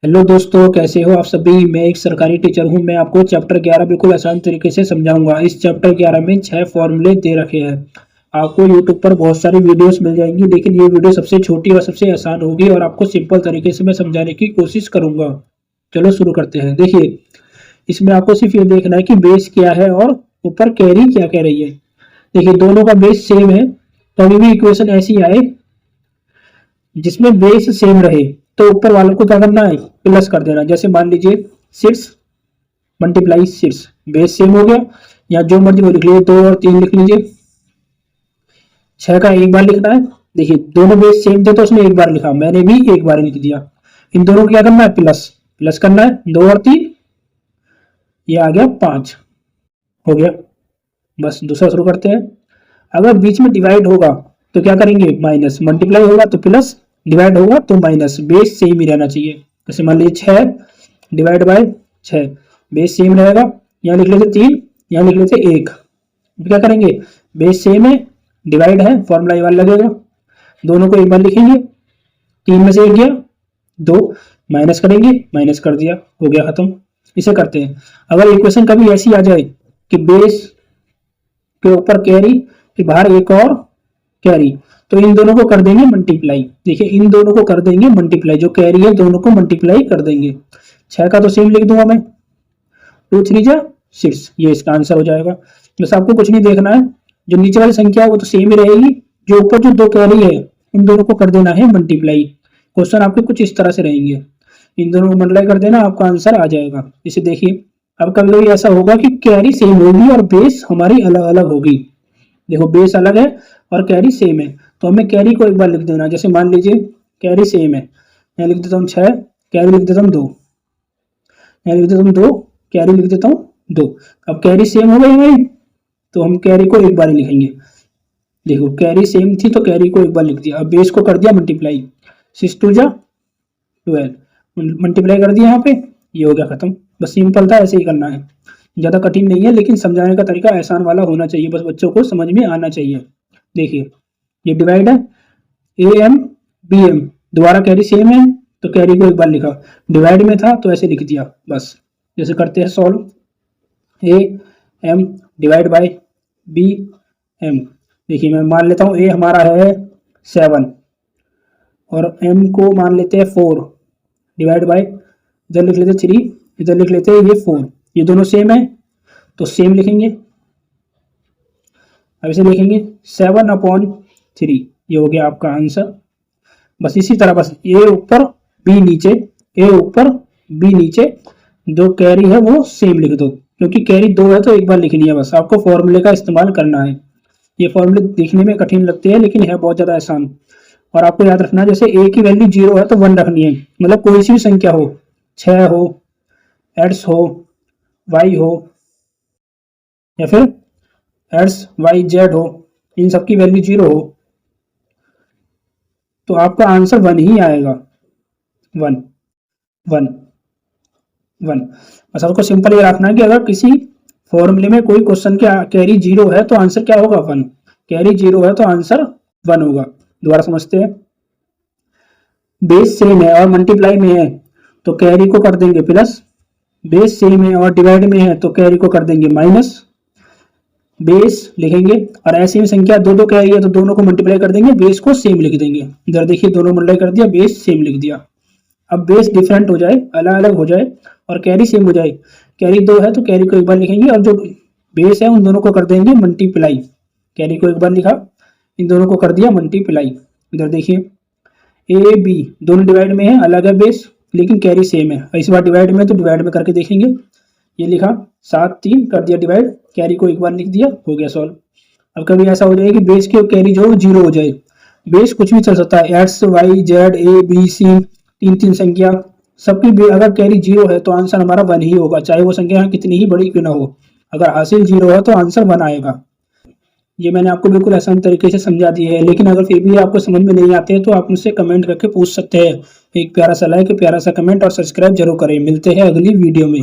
Hello दोस्तों, कैसे हो आप सभी। मैं एक सरकारी टीचर हूं। मैं आपको चैप्टर 11 बिल्कुल आसान तरीके से समझाऊंगा। इस चैप्टर 11 में 6 फॉर्मूले दे रखे हैं। आपको यूट्यूब पर बहुत सारी वीडियोस मिल जाएंगी, लेकिन ये वीडियो सबसे छोटी और सबसे आसान होगी और आपको सिंपल तरीके से मैं समझाने की कोशिश करूंगा। चलो शुरू करते हैं। देखिए, इसमें आपको सिर्फ ये देखना है कि बेस क्या है और ऊपर कैरी क्या कह रही है। देखिए, दोनों का बेस सेम है। कभी भी इक्वेशन ऐसी आए जिसमें बेस सेम रहे तो ऊपर वालों को क्या करना है, प्लस कर देना। जैसे मान लीजिए 6 मल्टीप्लाई 6, बेस सेम हो गया। या जो मर्जी वो लिख लीजिए, 2 और 3 लिख लीजिए। 6 का एक बार लिखना है। देखिए, दोनों बेस सेम थे तो उसने एक बार लिखा, मैंने भी एक बार लिख दिया। इन दोनों को क्या करना है, प्लस प्लस करना है। 2 और 3, ये आ गया 5 हो गया। बस दूसरा शुरू करते हैं। अगर बीच में डिवाइड होगा तो क्या करेंगे, माइनस। मल्टीप्लाई होगा तो प्लस, डिवाइड होगा तो माइनस। बेस सेम ही रहना चाहिए। जैसे मान लीजिए 6 डिवाइड बाय 6, बेस सेम रहेगा। यहाँ लिख लेते 3, यहाँ लिख लेते 1। क्या करेंगे, बेस सेम है, डिवाइड है, फॉर्मूला ये वाला लगेगा। दोनों को एक बार लिखेंगे। 3 में से 1 गया, 2 माइनस करेंगे, माइनस कर दिया, हो गया खत्म। इसे करते हैं। अगर इक्वेशन कभी ऐसी आ जाए कि बेस के ऊपर कैरी, फिर बाहर एक और कैरी, तो इन दोनों को कर देंगे मल्टीप्लाई। देखिए, इन दोनों को कर देंगे मल्टीप्लाई, जो कैरी है दोनों को मल्टीप्लाई कर देंगे। 6 का तो सेम लिख दूंगा मैं, 2 3 जा 6, ये इसका आंसर हो जाएगा। बस आपको कुछ नहीं देखना है, जो नीचे वाली संख्या है वो तो सेम ही रहेगी, जो ऊपर जो दो कैरी है इन दोनों को कर देना है मल्टीप्लाई। क्वेश्चन आपके कुछ इस तरह से रहेंगे। इन दोनों को मल्टीप्लाई कर देना, आपका आंसर आ जाएगा। इसे देखिए, अब कभी कभी ऐसा होगा कि कैरी सेम होगी और बेस हमारी अलग अलग होगी। देखो, बेस अलग है और कैरी सेम है, तो हमें कैरी को एक बार लिख देना। जैसे मान लीजिए कैरी सेम है, यहाँ लिख देता हूँ 6, कैरी लिख देता हूँ 2, यहाँ लिख देता हूँ 2, कैरी लिख देता हूँ 2। अब कैरी सेम हो गई हमारी, तो हम कैरी को एक बार ही लिखेंगे। देखो, कैरी सेम थी तो कैरी को एक बार लिख दिया। अब बेस को कर दिया मल्टीप्लाई, 6 2 जा 12, मल्टीप्लाई कर दिया यहाँ पे, ये हो गया खत्म। बस सिंपल था, ऐसे ही करना है, ज़्यादा कठिन नहीं है, लेकिन समझाने का तरीका आसान वाला होना चाहिए, बस बच्चों को समझ में आना चाहिए। देखिए, ये डिवाइड है, ए एम बी एम, दोबारा कैरी सेम है तो कैरी को एक बार लिखा, डिवाइड में था तो ऐसे लिख दिया बस। जैसे करते हैं solve, A M divide by B M. देखिए, मैं मान लेता हूँ ए हमारा है 7 और एम को मान लेते हैं 4, डिवाइड बाय, इधर लिख लेते 3, इधर लिख लेते हैं ये 4। ये दोनों सेम है तो सेम लिखेंगे। अब इसे लिखेंगे 7/3, ये हो गया आपका आंसर। बस इसी तरह, बस ए ऊपर बी नीचे, ए ऊपर बी नीचे, जो कैरी है वो सेम लिख दो, क्योंकि कैरी 2 है तो एक बार लिखनी है। बस आपको फॉर्मूले का इस्तेमाल करना है। ये फॉर्मूले दिखने में कठिन लगते हैं लेकिन है बहुत ज्यादा आसान। और आपको याद रखना, जैसे ए की वैल्यू 0 है तो 1 रखनी है। मतलब कोई सी भी संख्या हो, 6 हो, एक्स हो, वाई हो, या फिर एक्स वाई जेड हो, इन सबकी वैल्यू 0 हो तो आपका आंसर 1 ही आएगा। 1 1 1। बस आपको सिंपल ये रखना है कि अगर किसी फॉर्मूले में कोई क्वेश्चन के कैरी 0 है तो आंसर क्या होगा, 1। कैरी 0 है तो आंसर 1 होगा। दोबारा समझते हैं। बेस सेम है और मल्टीप्लाई में है तो कैरी को कर देंगे प्लस, बेस सेम है और डिवाइड में है तो कैरी को कर देंगे माइनस, बेस लिखेंगे। और ऐसी में संख्या दो दो कैरी है तो दोनों को मल्टीप्लाई कर देंगे, बेस को सेम लिख देंगे। इधर देखिए, दोनों मल्टीप्लाई कर दिया, बेस सेम लिख दिया। अब बेस डिफरेंट हो जाए, अलग अलग हो जाए और कैरी सेम हो जाए, कैरी 2 है तो कैरी को एक बार लिखेंगे और जो बेस है उन दोनों को कर देंगे मल्टीप्लाई। कैरी को एक बार लिखा, इन दोनों को कर दिया मल्टीप्लाई। इधर देखिए, ए बी दोनों डिवाइड में है, अलग है बेस लेकिन कैरी सेम है। इस बार डिवाइड में तो डिवाइड में करके देखेंगे। ये लिखा 7 3 कर दिया डिवाइड, कैरी को एक बार लिख दिया, हो गया सॉल्व। अब कभी ऐसा हो जाए कि बेस के कैरी जो 0 हो जाए, बेस कुछ भी चल सकता है, X Y Z A B C, 3 संख्या सबकी अगर कैरी 0 है तो आंसर हमारा 1 ही होगा, चाहे वो संख्या कितनी ही बड़ी क्यों ना हो। अगर हासिल 0 है तो आंसर 1 आएगा। ये मैंने आपको बिल्कुल आसान तरीके से समझा दी है, लेकिन अगर फिर भी आपको समझ में नहीं आते तो आप मुझसे कमेंट करके पूछ सकते हैं। एक प्यारा सा लाइक, प्यारा सा कमेंट और सब्सक्राइब जरूर करें। मिलते हैं अगली वीडियो में।